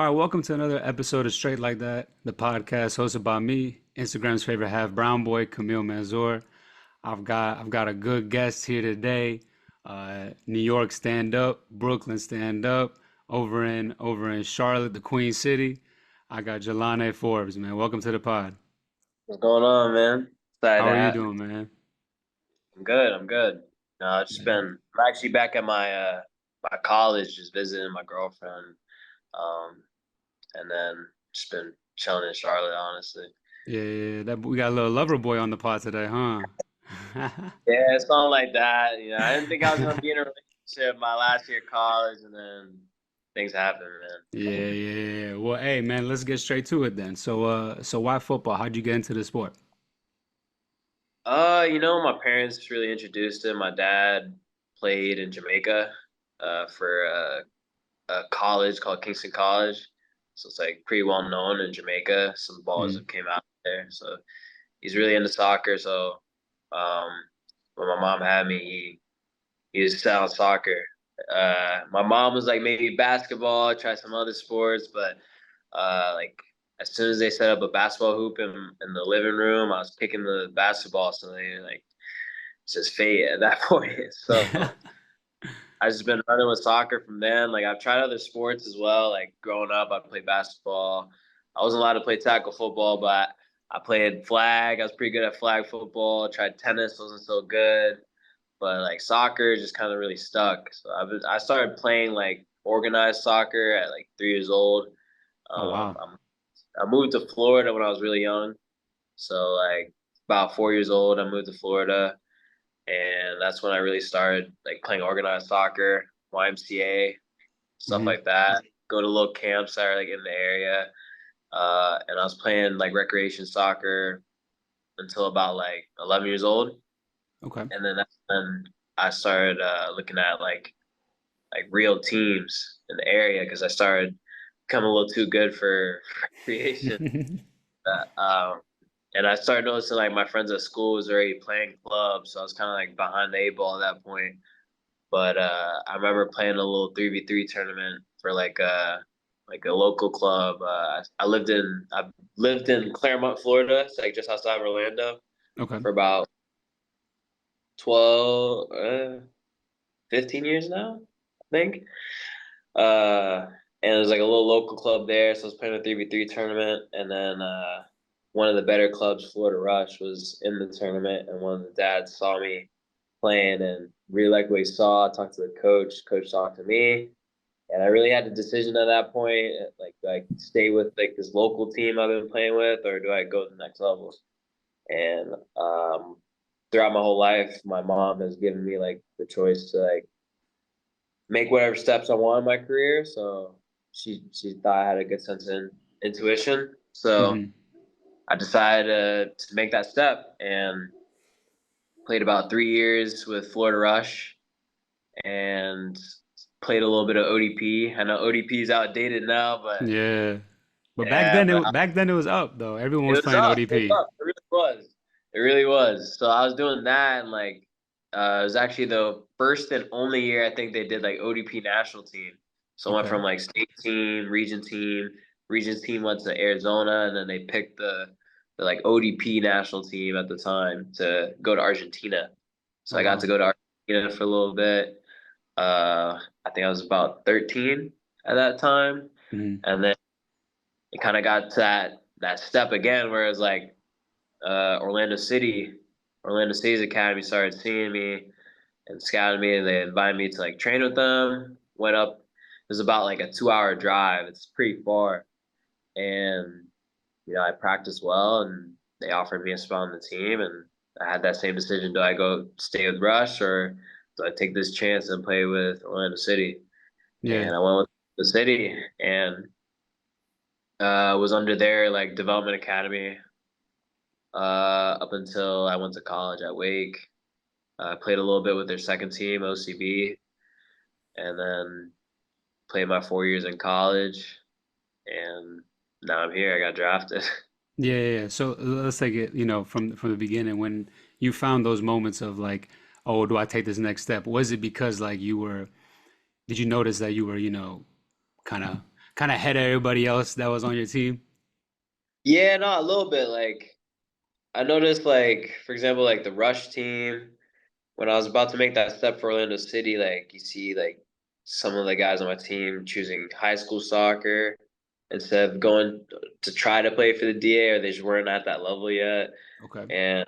right, welcome to another episode of Straight Like That, the podcast hosted by me, Instagram's favorite half brown boy, Camille Manzour. I've got a good guest here today. New York stand up, Brooklyn stand up, over in Charlotte, the Queen City. I got Jahlane Forbes, man. Welcome to the pod. What's going on, man? Excited How to are you have. doing, man? I'm good. I'm good. I've just Yeah, been. I'm actually back at my college, just visiting my girlfriend, um, and then just been chilling in Charlotte, honestly. yeah, yeah. That we got a little lover boy on the pod today, huh? Yeah, something like that. I didn't think I was gonna be in a relationship my last year of college, and then things happen, Yeah, man. yeah, yeah. Well, hey, man, let's get straight to it then. So why football? How'd you get into the sport? My parents really introduced it. My dad played in Jamaica, for a college called Kingston College. So it's like pretty well known in Jamaica. Some ballers Mm, have came out there. So he's really into soccer. So um, when my mom had me, he was set on soccer. My mom was like maybe basketball, try some other sports, but like as soon as they set up a basketball hoop in the living room, I was picking the basketball. So they like it's just fate at that point. So I've just been running with soccer from then. Like I've tried other sports as well. Like growing up, I played basketball. I wasn't allowed to play tackle football, but I played flag. I was pretty good at flag football. Tried tennis, wasn't so good. But like soccer just kind of really stuck. So I started playing like organized soccer at like 3 years old. Oh, Um, wow. I'm, I moved to Florida when I was really young. So like about 4 years old, I moved to Florida, and that's when I really started like playing organized soccer, YMCA, stuff Hmm. like that. Go to little camps that are like in the area, and I was playing like recreation soccer until about like 11 years old, Okay. and then that's when I started looking at like real teams in the area because I started becoming a little too good for recreation. Um, and I started noticing like my friends at school was already playing clubs, so I was kind of like behind the eight ball at that point. But I remember playing a little 3v3 tournament for like a local club. I lived in Claremont, Florida. It's like just outside of Orlando Okay. for about 12, 15 years now, I think. And it was like a little local club there, so I was playing a 3v3 tournament, and then one of the better clubs, Florida Rush, was in the tournament, and one of the dads saw me playing and really liked what he saw. Talked to the coach. Coach talked to me, and I really had a decision at that point. Like, do I stay with like this local team I've been playing with, or do I go to the next levels? And throughout my whole life, my mom has given me like the choice to like make whatever steps I want in my career. So she thought I had a good sense of intuition. So Hmm. I decided to make that step and played about 3 years with Florida Rush and played a little bit of ODP. I know ODP is outdated now, but Yeah. But back yeah, then but it was up though. Everyone it was was playing up. It ODP. was up. It really was. It really was. So I was doing that, and like it was actually the first and only year I think they did like ODP national team. So I went Okay. from like state team, region team. Region team went to Arizona, and then they picked the like ODP national team at the time to go to Argentina. So Oh, I got wow. to go to Argentina for a little bit. I think I was about 13 at that time, Hmm. and then it kind of got to that step again where it was like Orlando City, Orlando City's academy started seeing me and scouted me, and they invited me to like train with them. Went up. It was about like a 2 hour drive. It's pretty far, and I practiced well, and they offered me a spot on the team, and I had that same decision: do I go stay with Rush or do I take this chance and play with Orlando City? Yeah. And I went with the City, and was under their like development academy up until I went to college at Wake. I played a little bit with their second team, OCB, and then played my 4 years in college. And now I'm here. I got drafted. Yeah, yeah, yeah. So let's take it, from the beginning when you found those moments of like, oh, do I take this next step? Was it because like did you notice that you were, kind of kind of ahead of everybody else that was on your team? Yeah, no, a little bit. Like I noticed, like for example, like the Rush team. When I was about to make that step for Orlando City, like you see, like some of the guys on my team choosing high school soccer instead of going to try to play for the DA, or they just weren't at that level yet. Okay. And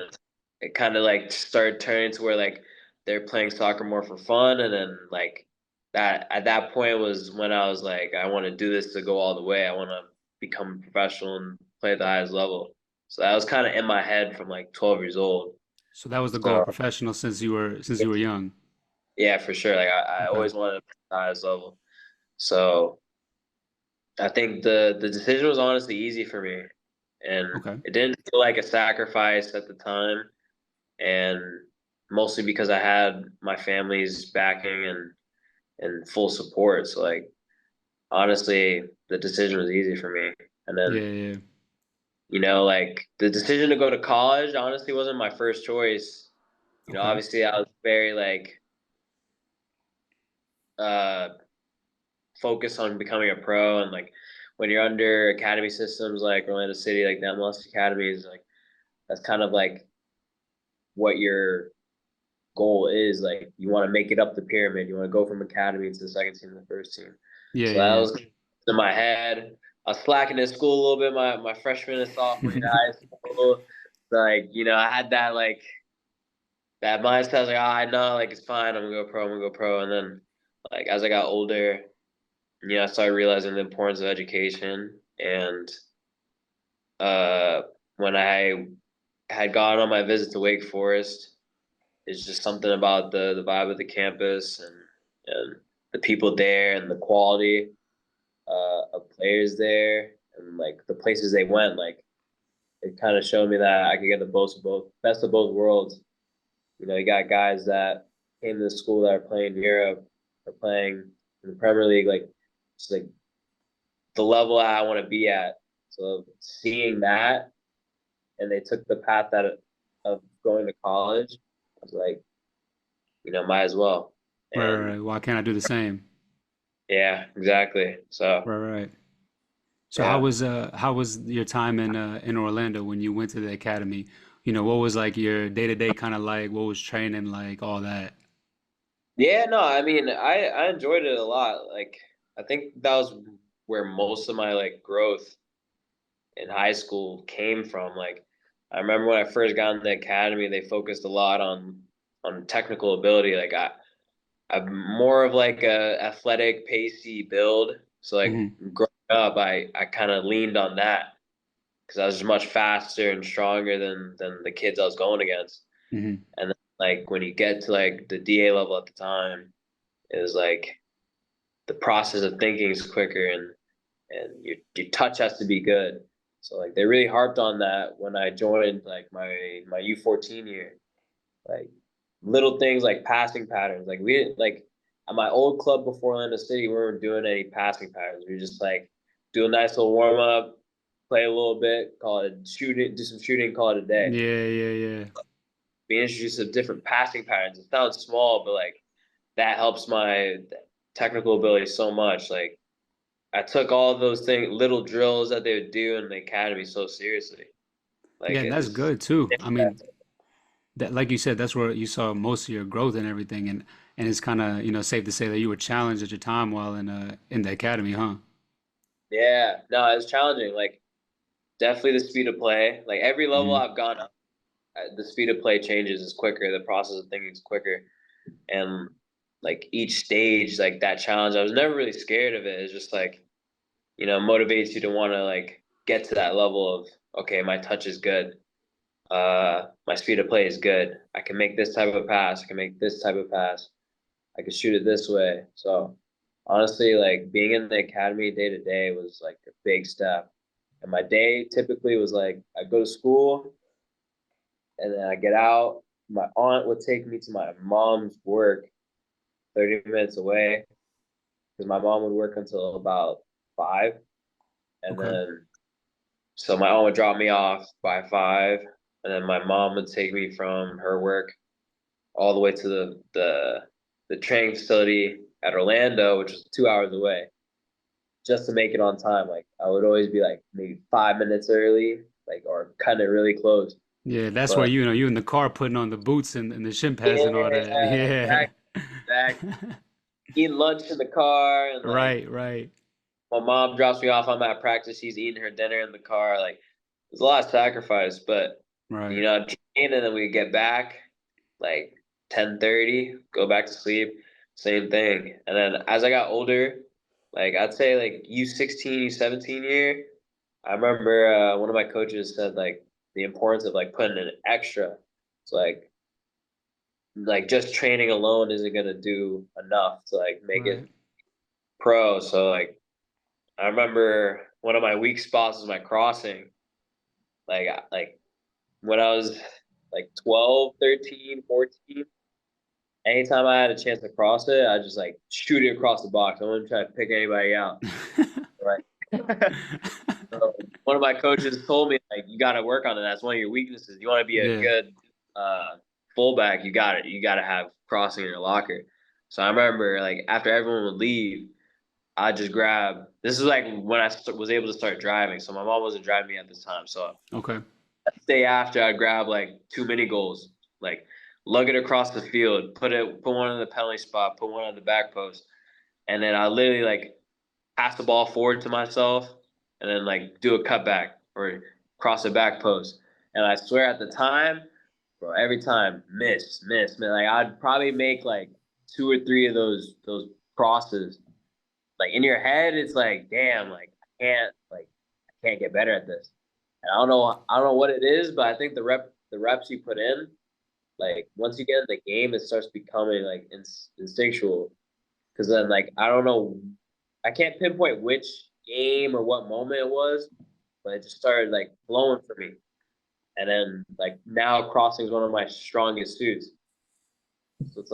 it kind of like started turning to where like they're playing soccer more for fun, and then like that at that point was when I was like, I want to do this to go all the way. I want to become a professional and play at the highest level. So that was kind of in my head from like 12 years old. So that was the goal, So professional since you were young. yeah, for sure. Like I Okay. always wanted to play at the highest level. So I think the decision was honestly easy for me, and Okay. it didn't feel like a sacrifice at the time, and mostly because I had my family's backing and full support. So like honestly, the decision was easy for me. And Yeah, then yeah. like the decision to go to college honestly wasn't my first choice. Okay. Obviously I was very like uh focused on becoming a pro, and like when you're under academy systems like Orlando City, like the MLS Academy is like that's kind of like what your goal is. Like you want to make it up the pyramid. You want to go from academy to the second team to the first team. Yeah, So that yeah, was in my head. I was slacking in school a little bit my freshman and sophomore year yeah. of high school. Like, I had that like that mindset. I was like, I know, like it's fine, I'm gonna go pro, I'm gonna go pro. And then like as I got older, I started realizing the importance of education. And uh when I had gone on my visit to Wake Forest, it's just something about the vibe of the campus and the people there and the quality of players there and like the places they went. Like it kind of showed me that I could get the best of both worlds. You got guys that came to the school that are playing in Europe or playing in the Premier League, like it's like the level I want to be at. So seeing that, and they took the path of going to college, I was like, might as well. Right, right, And right. Why can't I do the same? yeah, exactly. So Right, right. So yeah. how was your time in Orlando when you went to the academy? What was like your day-to-day kind of like? What was training like? All that. Yeah, no, I mean, I enjoyed it a lot. Like, I think that was where most of my like growth in high school came from. Like, I remember when I first got in the academy, they focused a lot on technical ability. Like, I'm more of like a athletic, pacey build. So like Hmm. growing up, I kind of leaned on that because I was much faster and stronger than the kids I was going against. Hmm. And then, like when you get to like the DA level at the time, it was like the process of thinking is quicker, and your touch has to be good. So like they really harped on that when I joined like my U14 year. Like little things like passing patterns. Like we didn't like at my old club before Orlando City, we weren't doing any passing patterns. We were just like do a nice little warm up, play a little bit, call it shooting, do some shooting, call it a day. Yeah, yeah, yeah. Be introduced to different passing patterns. It sounds small, but like that helps my technical ability so much. Like I took all of those things, little drills that they would do in the academy so seriously. Like Yeah, and it that's was, good too. I mean, that like you said, that's where you saw most of your growth and everything, and it's kind of safe to say that you were challenged at your time while in the academy, huh? yeah, no, it was challenging. Like definitely the speed of play. Like every level Hmm. I've gone up, the speed of play changes is quicker. The process of thinking is quicker, and like each stage, like that challenge, I was never really scared of it. It's just like motivates you to want to like get to that level of okay, my touch is good. My speed of play is good. I can make this type of pass. I can make this type of pass. I could shoot it this way. So honestly, like being in the academy day to day was like a big step. And my day typically was like I go to school and then I get out. My aunt would take me to my mom's work 30 minutes away because my mom would work until about 5. And Okay. then so my aunt would drop me off by 5. And then my mom would take me from her work all the way to the training facility at Orlando, which was 2 hours away. just to make it on time. Like I would always be like maybe 5 minutes early, like or kind of really close. Yeah, that's where But you in the car putting on the boots and the shin pads and all yeah, that. Yeah. exactly. Eating lunch in the car, and like Right, right, my mom drops me off. I'm at practice. She's eating her dinner in the car. Like there's a lot of sacrifice, but right, train, and then we get back like 10:30, go back to sleep. Same thing. And then as I got older, like I'd say like U16, U17 year, I remember one of my coaches said like the importance of like putting in extra. It's like just training alone isn't gonna do enough to like make it right. pro. So like I remember one of my weak spots was my crossing. Like when I was like 12, 13, 14, anytime I had a chance to cross it, I just like shoot it across the box. I wouldn't try to pick anybody out. Right. So one of my coaches told me like you got to work on it. That's one of your weaknesses. You want to be a Yeah. good fullback. You got it. You got to have crossing in your locker. So I remember like after everyone would leave, I just grab. This is like when I was able to start driving. So my mom wasn't driving me at this time. So Okay. the day after, I grab like two mini goals, like lug it across the field, put one in the penalty spot, put one on the back post, and then I literally like pass the ball forward to myself, and then like do a cutback or cross the back post. And I swear at the time, bro, every time miss. Like I'd probably make like two or three of those crosses. Like in your head, it's like, damn, I can't get better at this. And I don't know what it is, but I think the reps you put in, like once you get in the game, it starts becoming like instinctual. Because then like I don't know, I can't pinpoint which game or what moment it was, but it just started like flowing for me. And then like now crossing is one of my strongest suits. So it's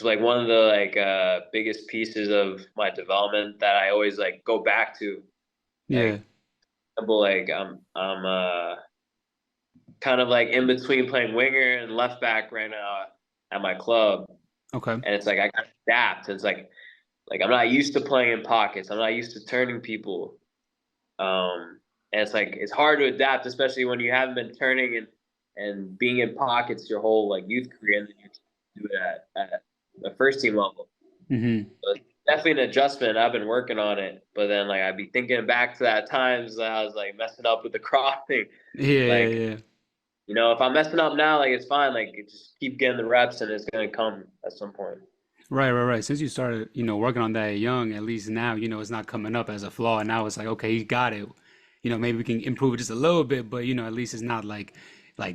like one of the like biggest pieces of my development that I always like go back to. Yeah. Like example, like I'm kind of like in between playing winger and left back right now at my club, Okay. and it's like I got to adapt. It's like I'm not used to playing in pockets. I'm not used to turning people. And it's like it's hard to adapt, especially when you haven't been turning and being in pockets your whole like youth career, and then you do it at the first team level. Hmm. So it's definitely an adjustment. I've been working on it, but then like I'd be thinking back to that times that I was like messing up with the crossing. Yeah, yeah, Like yeah. if I'm messing up now, like it's fine. Like just keep getting the reps, and it's gonna come at some point. Right, right, right. Since you started, working on that young, at least now, it's not coming up as a flaw. And now it's like, okay, he got it. Maybe we can improve it just a little bit, but at least it's not like,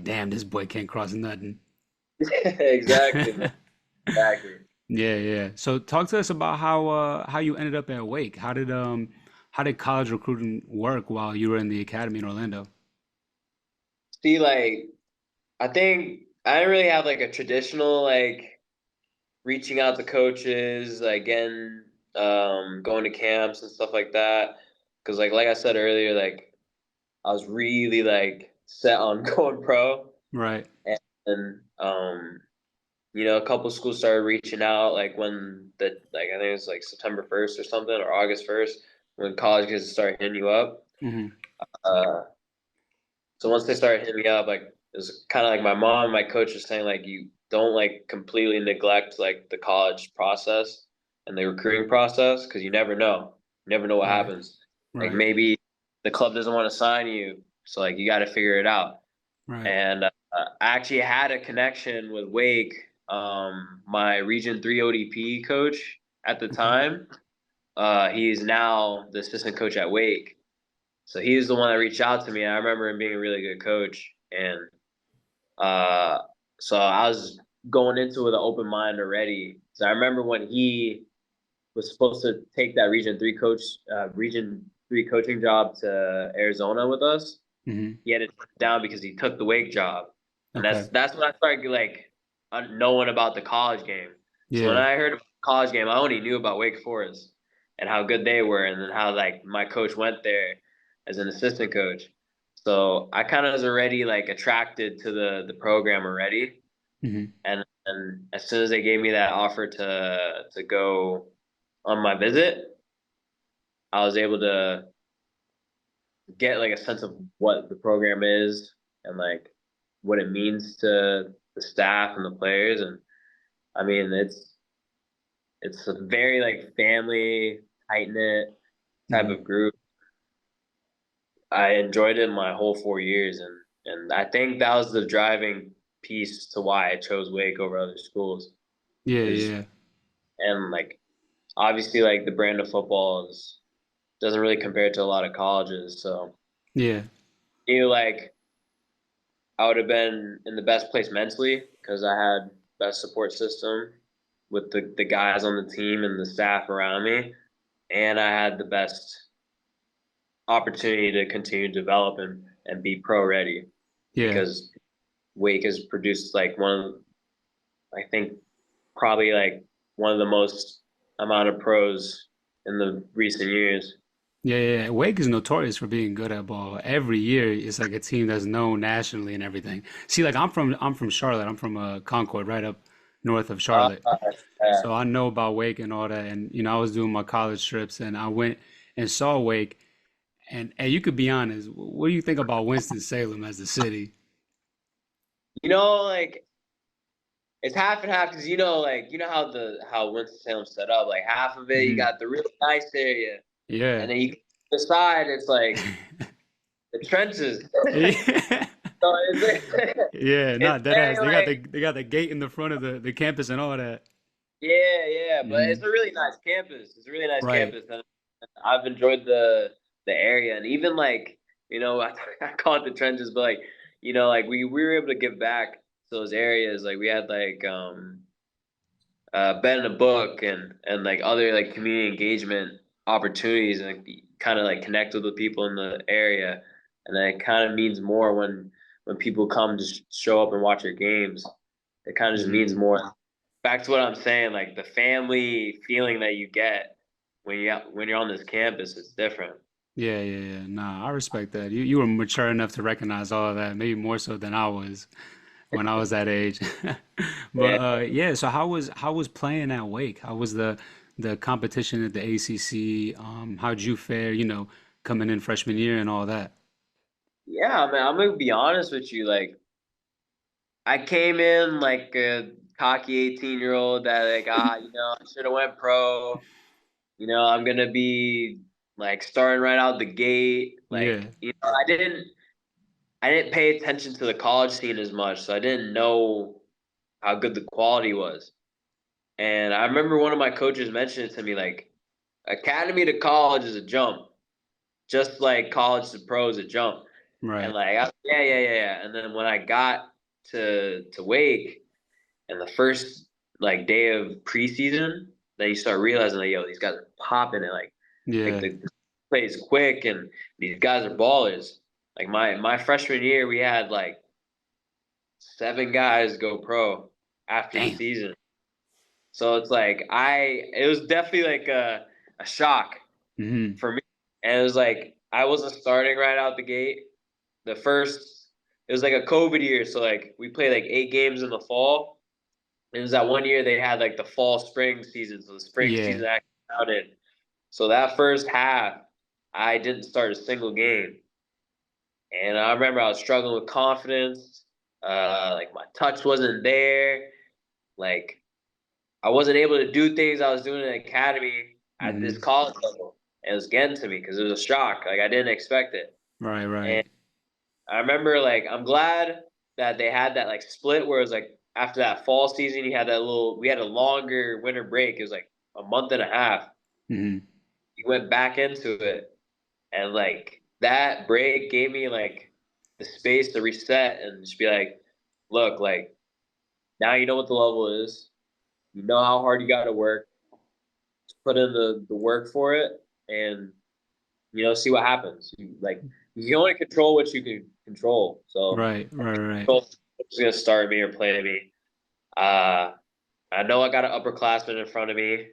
damn, this boy can't cross nothing. Exactly, man. Exactly. Yeah, yeah. So talk to us about how you ended up at Wake. How did college recruiting work while you were in the academy in Orlando? See, like I think I didn't really have like a traditional like reaching out to coaches, like again, going to camps and stuff like that. Because like I said earlier, like I was really like set on going pro, Right. and a couple of schools started reaching out like when the like I think it was like September 1st or something or August 1st when college kids started hitting you up. Hmm. Uh, so once they started hitting me up, like it was kind of like my mom and my coach was saying like you don't like completely neglect like the college process and the recruiting process because you never know what Right. happens. Like Right. maybe the club doesn't want to sign you, so like you got to figure it out. Right. And I actually had a connection with Wake. My Region 3 ODP coach at the Okay. time, he's now the assistant coach at Wake. So he was the one that reached out to me. I remember him being a really good coach. And uh, so I was going into it with an open mind already. So I remember when he was supposed to take that Region 3 coaching job to Arizona with us. Hmm. He had to turn it down because he took the Wake job, and Okay. that's when I started like knowing about the college game. So when Yeah. I heard about the college game, I only knew about Wake Forest and how good they were, and then how like my coach went there as an assistant coach. So I kind of was already like attracted to the program Hmm. and as soon as they gave me that offer to go on my visit, I was able to get like a sense of what the program is and like what it means to the staff and the players. And I mean, it's a very like family tight knit type Hmm. of group. I enjoyed it my whole 4 years, and I think that was the driving piece to why I chose Wake over other schools. Yeah, Is yeah, and like obviously like the brand of football is doesn't really compare to a lot of colleges. So yeah, you like I would have been in the best place mentally because I had best support system with the guys on the team and the staff around me, and I had the best opportunity to continue to develop and be pro ready yeah. because Wake has produced like one of I think probably like one of the most amount of pros in the recent years. Yeah, yeah. Wake is notorious for being good at ball. Every year, it's like a team that's known nationally and everything. See, like I'm from Charlotte. I'm from Concord, right up north of Uh, Charlotte. uh, So I know about Wake and all that. And I was doing my college trips, and I went and saw Wake. And you could be honest. What do you think about Winston-Salem as a city? like it's half and half because like how Winston Salem's set up. Like half of it, you Hmm. got the really nice area, Yeah. and then you the side, it's like the trenches. Yeah. So it's Yeah, it's not that very ass. like They got the gate in the front of the campus and all that. yeah, but it's Hmm. a really nice campus. It's a really nice Right. campus, and I've enjoyed the area, and even like I call it the trenches, but like like we were able to give back to those areas. Like we had like Ben in a book and like other like community engagement opportunities and like, kind of like connect with the people in the area, and then it kind of means more when people come to show up and watch your games. It kind of just Hmm. means more. Back to what I'm saying, like the family feeling that you get when you're on this campus is different. Yeah, yeah, yeah. Nah, I respect that. You were mature enough to recognize all of that, maybe more so than I was when I was that age. But Yeah, yeah, so how was playing at Wake? How was the competition at the ACC? How'd you fare, coming in freshman year and all that? yeah, man. I'm gonna be honest with you. Like I came in like a cocky 18-year-old that like I should have went pro. I'm gonna be like starting right out the gate. Yeah. Like, I didn't pay attention to the college scene as much, so I didn't know how good the quality was. And I remember one of my coaches mentioned it to me, like, academy to college is a jump, just like college to pro is a jump. And Right. like, yeah. And then when I got to Wake and the first like day of preseason, then you start realizing like, yo, these guys are popping it. Like Yeah. the play is quick and these guys are ballers. Like my freshman year, we had like 7 guys go pro after the Damn. season. So it's like it was definitely like a shock Hmm. for me. And it was like I wasn't starting right out the gate. The first it was like a COVID year, so like we played like 8 games in the fall. It was that one year they had like the fall spring season, so the spring Yeah. season actually counted. So that first half, I didn't start a single game, and I remember I was struggling with confidence. Like my touch wasn't there. Like I wasn't able to do things I was doing in the academy at this Hmm. college level. And it was getting to me because it was a shock. Like I didn't expect it. Right, right. And I remember like I'm glad that they had that like split where it was like after that fall season you had that little we had a longer winter break. It was like a month and a half. Hmm. You went back into it and like that break gave me like the space to reset and just be like, look, like now you know what the level is. You know how hard you gotta work. Just put in the work for it and see what happens. You can only control what you can control. So Right, right, right. who's gonna start me or play me? Uh, I know I got an upperclassman in front of me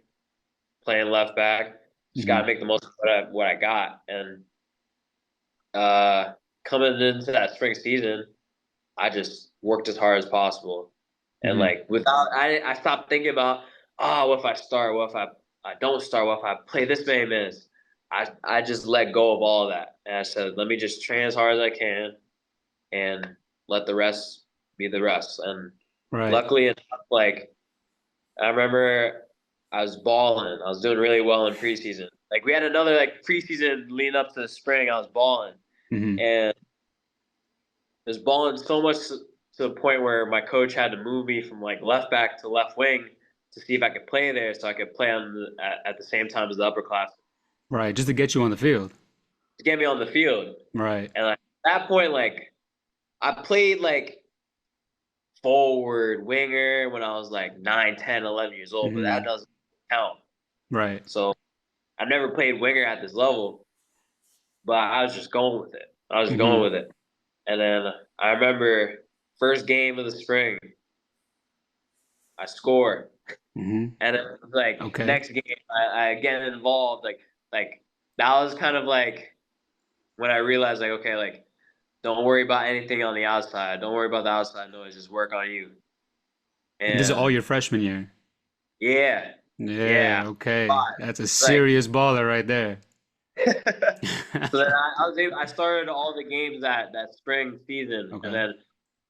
playing left back. Just gotta Hmm. make the most of what I got. And uh, coming into that spring season, I just worked as hard as possible. And Hmm. like I stopped thinking about what if I start? What if I I don't start well, if I play this many minutes, I just let go of all of that. And I said, let me just train as hard as I can and let the rest be the rest. And Right. luckily enough, like I remember I was balling. I was doing really well in preseason. Like we had another like preseason leading up to the spring. I was balling Hmm. and was balling so much to the point where my coach had to move me from like left back to left wing to see if I could play there, so I could play at the same time as the upper class Right. Just to get you on the field. to get me on the field. Right. And like, at that point, like I played like forward winger when I was like 9, 10, 11 years old, but that Hmm. doesn't count. Right. So I never played winger at this level, but I was just going with it. I was just going Hmm. with it. And then I remember first game of the spring, I scored. Hmm. And then like Okay. next game, I get involved. Like that was kind of like when I realized like okay, like don't worry about anything on the outside. Don't worry about the outside noise. Just work on you. And this is all And your freshman year. yeah, Yeah, yeah, okay. That's a like. serious baller right there. So then I started all the games that spring season, and Okay. then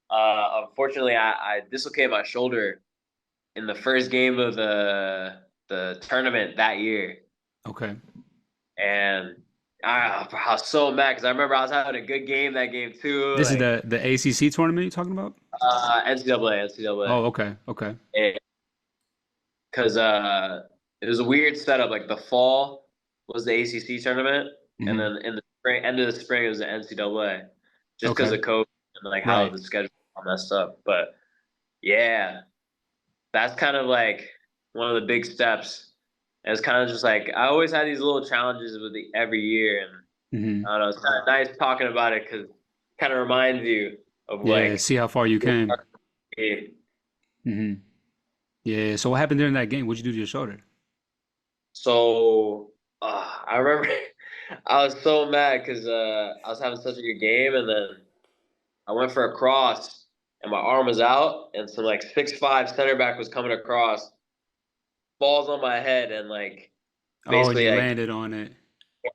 unfortunately I dislocated my shoulder in the first game of the tournament that year, Okay. and I was so mad because I remember I was having a good game that game too, This is like the ACC tournament you're talking about? NCAA, Oh, okay. Okay. because it was a weird setup. Like the fall was the ACC tournament, and Hmm. then in the spring, end of the spring, it was the NCAA, just because Okay. of COVID and like how Right. the schedule got messed up. But yeah, that's kind of like one of the big steps. And it's kind of just like I always had these little challenges with every year, and Hmm. I don't know. It's kind of nice talking about it because it kind of reminds you of Yeah, like. see how far you came. Hmm. Yeah. So what happened during that game? What'd you do to your shoulder? So I remember I was so mad because I was having such a good game, and then I went for a cross, and my arm was out, and some like 6'5" center back was coming across, falls on my head, and like Oh, and basically you like landed on it.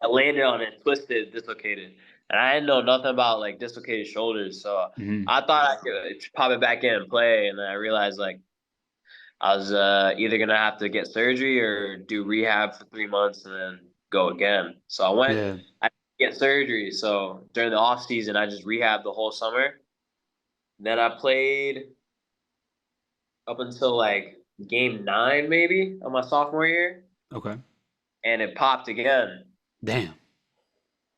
I landed on it, twisted, dislocated, and I didn't know nothing about like dislocated shoulders, so Hmm. I thought I could pop it back in and play, and then I realized like I was either gonna have to get surgery or do rehab for 3 months and then go again. So I went, Yeah. I get surgery. So during the off season, I just rehabbed the whole summer. Then I played up until like game 9, maybe of my sophomore year, Okay. and it popped again. Damn.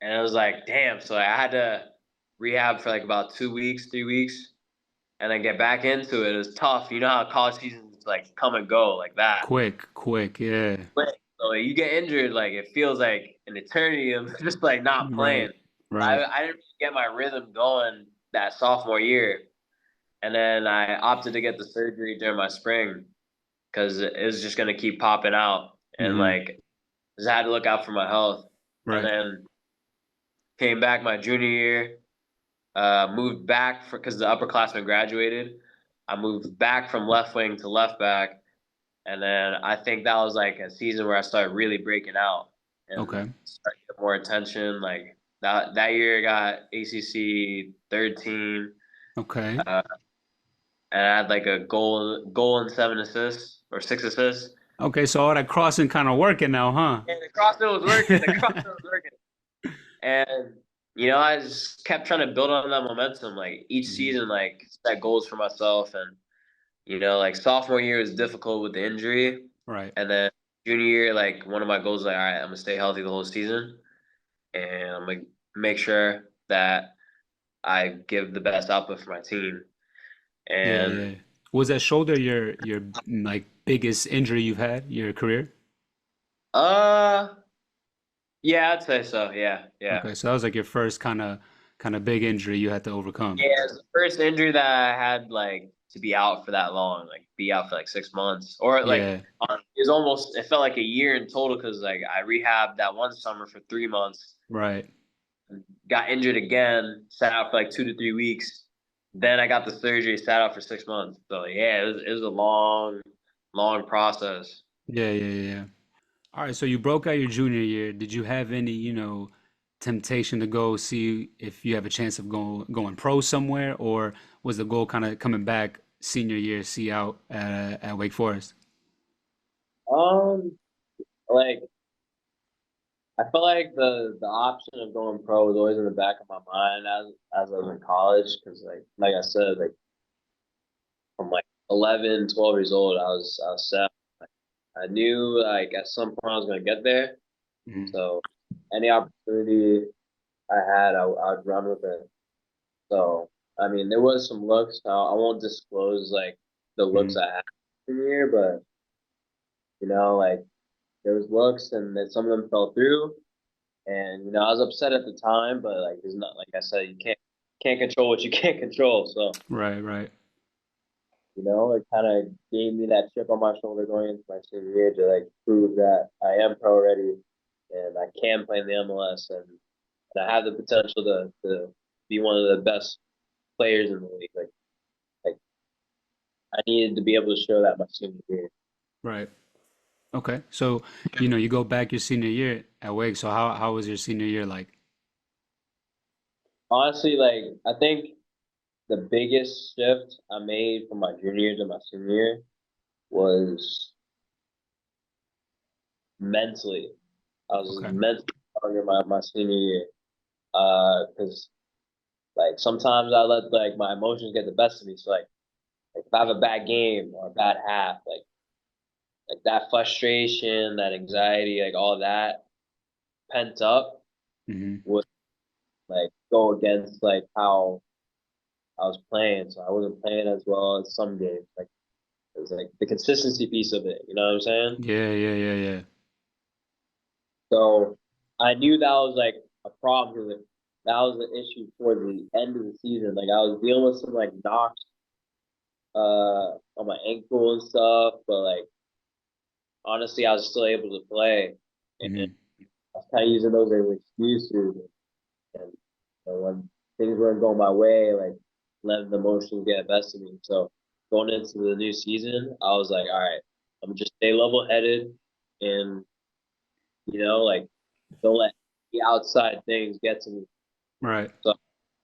And it was like, damn. So I had to rehab for like about 2 weeks, 3 weeks, and then get back into it. It was tough. You know how college seasons like come and go like that. Quick, quick. Yeah. Quick. So like, you get injured, like it feels like an eternity of just like not playing. Right. Right. I didn't really get my rhythm going that sophomore year, and then I opted to get the surgery during my spring because it was just gonna keep popping out, and Hmm. like just had to look out for my health. And Right. then came back my junior year, moved back because the upperclassmen graduated. I moved back from left wing to left back, and then I think that was like a season where I started really breaking out and Okay. started to get more attention. Like that year, I got ACC third team, Okay. uh, and I had like a goal and 7 assists or 6 assists. Okay. So all that crossing kind of working now, huh? And the CrossFit was working. The CrossFit was working, and I just kept trying to build on that momentum. Like each Hmm. season, like set goals for myself, and like sophomore year was difficult with the injury, Right. and then junior year, like one of my goals, was like all right, I'm gonna stay healthy the whole season, and I'm gonna make sure that I give the best output for my team. Yeah. And Yeah. Was that shoulder your like biggest injury you've had your career? uh, yeah, I'd say so. Yeah, yeah, Okay. So that was like your first kind of big injury you had to overcome. yeah. It's the first injury that I had like to be out for that long, like be out for like 6 months, or like Yeah. it was almost. It felt like a year in total because like I rehabbed that one summer for 3 months, Right. got injured again, sat out for like 2 to 3 weeks. Then I got the surgery, sat out for 6 months. So yeah, it was a long, long process. Yeah. Yeah. Yeah. Yeah. All right, so you broke out your junior year. Did you have any, temptation to go see if you have a chance of going pro somewhere, or was the goal kind of coming back senior year, see out at Wake Forest? Um, like I felt like the option of going pro was always in the back of my mind as I was in college because like I said, like from like 11, 12 years old, I was set. I knew like at some point I was gonna get there. Hmm. So any opportunity I had, I'd run with it. So I mean, there was some looks. I won't disclose like the looks Hmm. I had in the year, but like there was looks, and then some of them fell through. And I was upset at the time, but like there's not like I said, you can't control what you can't control. So Right, right. it kind of gave me that chip on my shoulder going into my senior year to like prove that I am pro ready and I can play in the MLS and I have the potential to be one of the best players in the league. Like I needed to be able to show that my senior year. Right. Okay. So, you go back your senior year at Wake. So how was your senior year like? Honestly, like I think the biggest shift I made from my junior year to my senior year was mentally. I was Okay. mentally stronger my senior year. Because like sometimes I let like my emotions get the best of me. So like if I have a bad game or a bad half, like that frustration, that anxiety, like all that pent up Hmm. would like go against like how I was playing. So I wasn't playing as well as some games. Like it was like the consistency piece of it. You know what I'm saying? Yeah, yeah, yeah, yeah. So I knew that was like a problem because that was an issue toward the end of the season. Like I was dealing with some like knocks on my ankle and stuff, but like honestly, I was still able to play, and Hmm. I was kind of using those as excuses. And when things weren't going my way, like letting the emotions get the best of me. So going into the new season, I was like, all right, I'm just stay level headed, and like don't let the outside things get to me. Right. So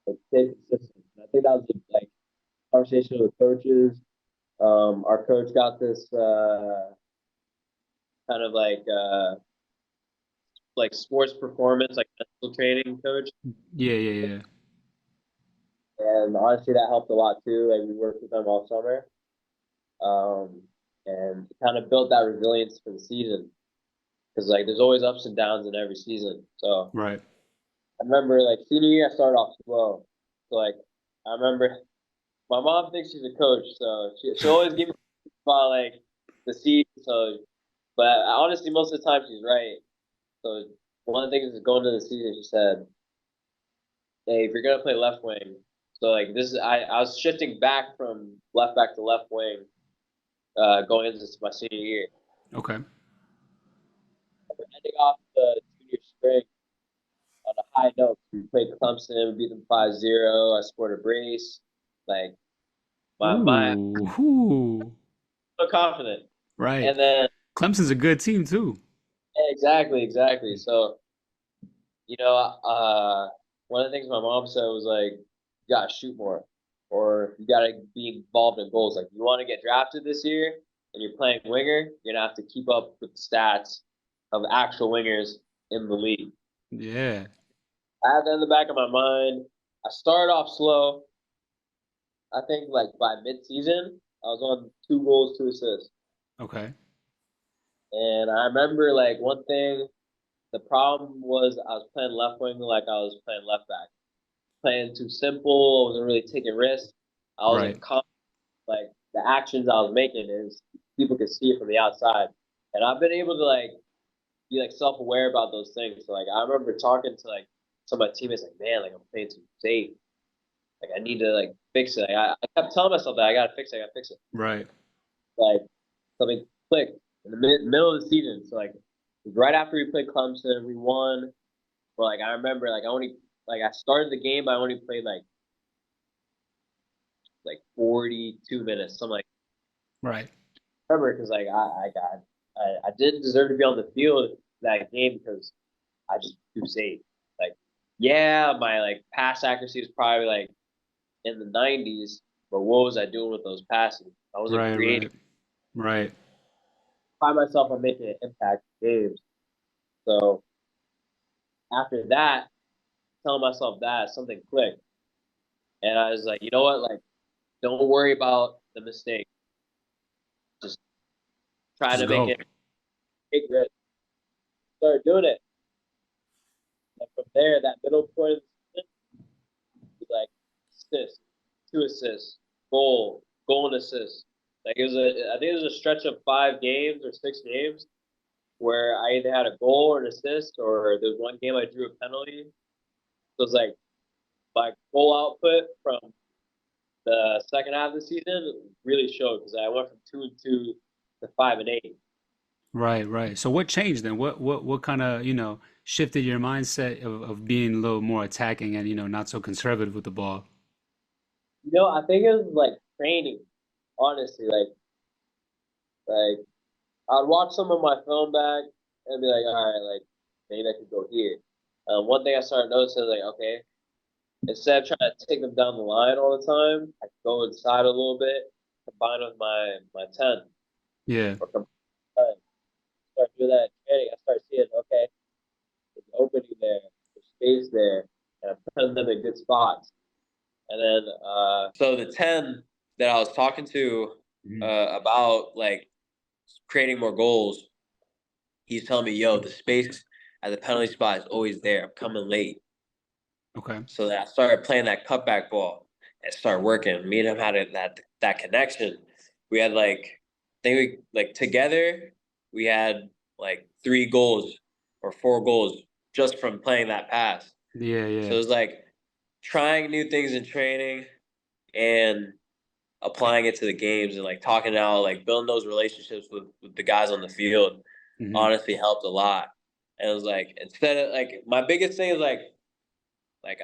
like, stay consistent. And I think that was like conversation with coaches. Our coach got this kind of like sports performance, like mental training coach. Yeah, yeah, yeah. And honestly, that helped a lot too. Like we worked with them all summer, um, and kind of built that resilience for the season. Because like there's always ups and downs in every season. So Right. I remember like senior year, I started off slow. So like I remember my mom thinks she's a coach, so she always give me about like the season. So, but honestly, most of the time she's right. So one of the things is going into the season, she said, "Hey, if you're gonna play left wing, so like this is I was shifting back from left back to left wing, going into my senior year. Okay. We're ending off the junior spring on a high note. We played Clemson, we beat them 5-0. I scored a brace. Like my Ooh, ooh. so confident. Right. And then Clemson's a good team too. exactly. So you know, one of the things my mom said was like, you gotta shoot more, or you gotta be involved in goals. Like, you want to get drafted this year, and you're playing winger, you're gonna have to keep up with the stats of actual wingers in the league. Yeah. I had that in the back of my mind. I started off slow. I think like by mid-season, I was on 2 goals, 2 assists, Okay. and I remember like one thing. The problem was I was playing left wing like I was playing left back. Playing too simple. I wasn't really taking risks. I Right. wasn't like the actions I was making is people could see it from the outside, and I've been able to like be like self aware about those things. So like I remember talking to like some of my teammates like, man, like I'm playing too safe. Like I need to like fix it. Like, I kept telling myself that I gotta fix it. I gotta fix it. Right. Like something clicked in the middle of the season. So like right after we played Clemson, we won. But like I remember like I only like I started the game. I only played like 42 minutes. So I'm like, Right. remember because like I got I didn't deserve to be on the field that game because I just too safe. Like, yeah, my like pass accuracy is probably like in the 90s, but what was I doing with those passes? I wasn't Right, creating. right, right. Find myself on making an impact in games. So after that, telling myself that something clicked, and I was like, you know what, like don't worry about the mistake. Just try Just to make go. it big risk. Started doing it, and from there, that middle point of the season was like assist, 2 assists, goal and assist. Like it was I think it was a stretch of 5 games or 6 games where I either had a goal or an assist, or there was one game I drew a penalty. So it's like my goal output from the second half of the season really showed because I went from 2-2 to 5-8. Right, right. So what changed then? What kind of, shifted your mindset of being a little more attacking and, not so conservative with the ball? I think it was like training, honestly. Like I'd watch some of my film back and be like, all right, like maybe I could go here. One thing I started noticing, like, okay, instead of trying to take them down the line all the time, I could go inside a little bit, combine with my 10, Yeah. or combine. Start doing that in training. I start seeing, okay, there's opening there, there's space there, and I'm putting them in good spots. And then, so the 10 that I was talking to Mhm. about like creating more goals, he's telling me, yo, the space at the penalty spot is always there. I'm coming late. Okay. So that I started playing that cutback ball and started working. Me and him had that connection. We had I think we like together we had like 3 goals or 4 goals just from playing that pass. Yeah, So yeah. it was like trying new things in training and applying it to the games and like talking out, like building those relationships with the guys on the field Hmm. honestly helped a lot. And it was like instead of like my biggest thing is like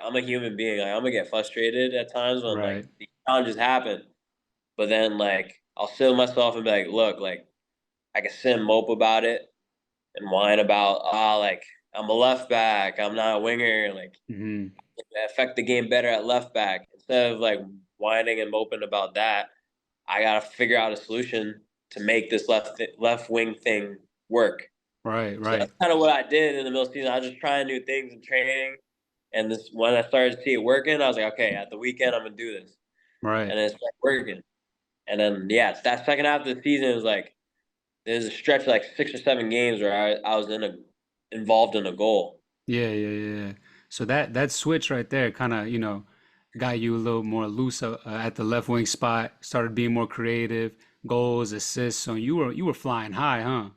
I'm a human being. Like I'm gonna get frustrated at times when like Right. these challenges happen. But then like I'll sit with myself and be like, look, like I can sit and mope about it and whine about like I'm a left back, I'm not a winger, like Hmm. I affect the game better at left back. Instead of like whining and moping about that, I gotta figure out a solution to make this left wing thing work. Right, So that's right, kind of what I did in the middle of the season. I was just trying new things in training. And this when I started to see it working, I was like, okay, at the weekend I'm gonna do this. right. And it started working. And then yeah, that second half of the season was like there's a stretch of like 6 or 7 games where I was involved in a goal. Yeah, yeah, yeah. So that switch right there kind of, got you a little more loose at the left wing spot, started being more creative, goals, assists. So you were flying high, huh?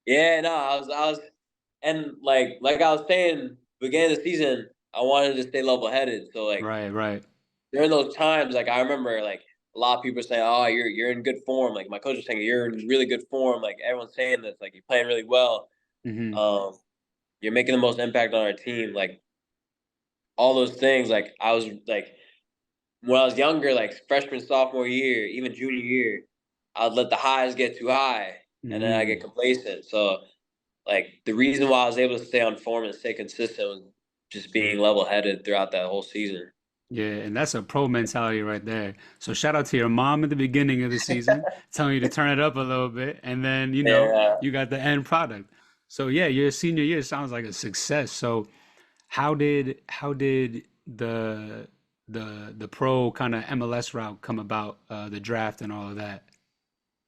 Yeah, no, I was and like I was saying, beginning of the season, I wanted to stay level headed. So like Right, right. during those times, like I remember like a lot of people say, "Oh, you're in good form." Like my coach was saying, "You're in really good form." Like everyone's saying this, like you're playing really well. Hmm. Um, you're making the most impact on our team. Like all those things. Like I was like when I was younger, like freshman, sophomore year, even junior year, I'd let the highs get too high, and then I get Hmm. complacent. So like the reason why I was able to stay on form and stay consistent was just being level headed throughout that whole season. Yeah, and that's a pro mentality right there. So shout out to your mom at the beginning of the season, telling you to turn it up a little bit, and then, Yeah. you got the end product. So yeah, your senior year sounds like a success. So how did the pro kind of MLS route come about, the draft and all of that?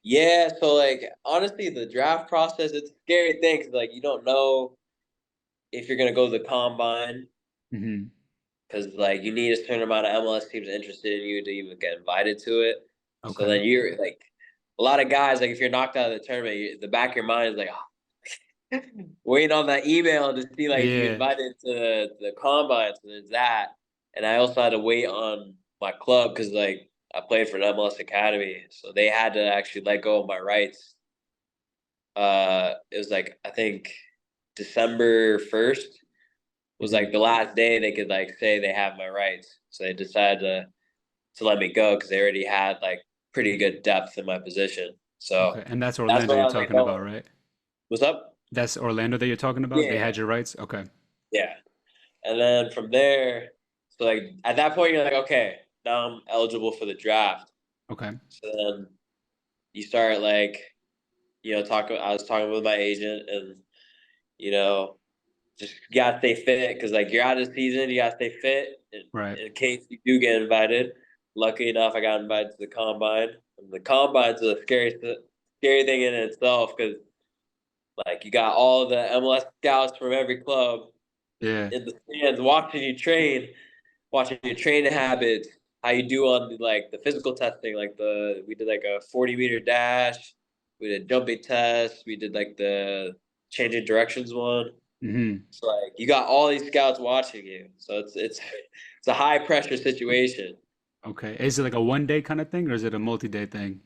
Yeah, so like honestly, the draft process it's a scary thing because like you don't know if you're gonna go to the combine Hmm. because like you need a certain amount of MLS teams interested in you to even get invited to it. So Okay. then you're like a lot of guys like if you're knocked out of the tournament, the back of your mind is like waiting on that email to see like if you Yeah. invited to the combine. So there's that, and I also had to wait on my club because like I played for an MLS academy, so they had to actually let go of my rights. It was like I think December 1st was Hmm. like the last day they could like say they have my rights. So they decided to let me go because they already had like pretty good depth in my position. So Okay. And that's that's Orlando when you're I was like, talking about, oh, right? What's up? That's Orlando that you're talking about. They Yeah, had your rights. Okay. yeah. And then from there, so like at that point, you're like, okay, now I'm eligible for the draft. Okay. So then you start like, talking. I was talking with my agent, and you know, just you gotta stay fit because like you're out of the season, you gotta stay fit Right. in case you do get invited. Lucky enough, I got invited to the combine, and the combine's a scary thing in itself because like you got all the MLS scouts from every club Yeah. in the stands watching your training habits, how you do on like the physical testing, like we did like a 40-meter dash, we did jumping tests, we did like the changing directions one. Hmm. So like you got all these scouts watching you, so it's a high pressure situation. Okay. Is it like a 1 day kind of thing or is it a multi-day thing?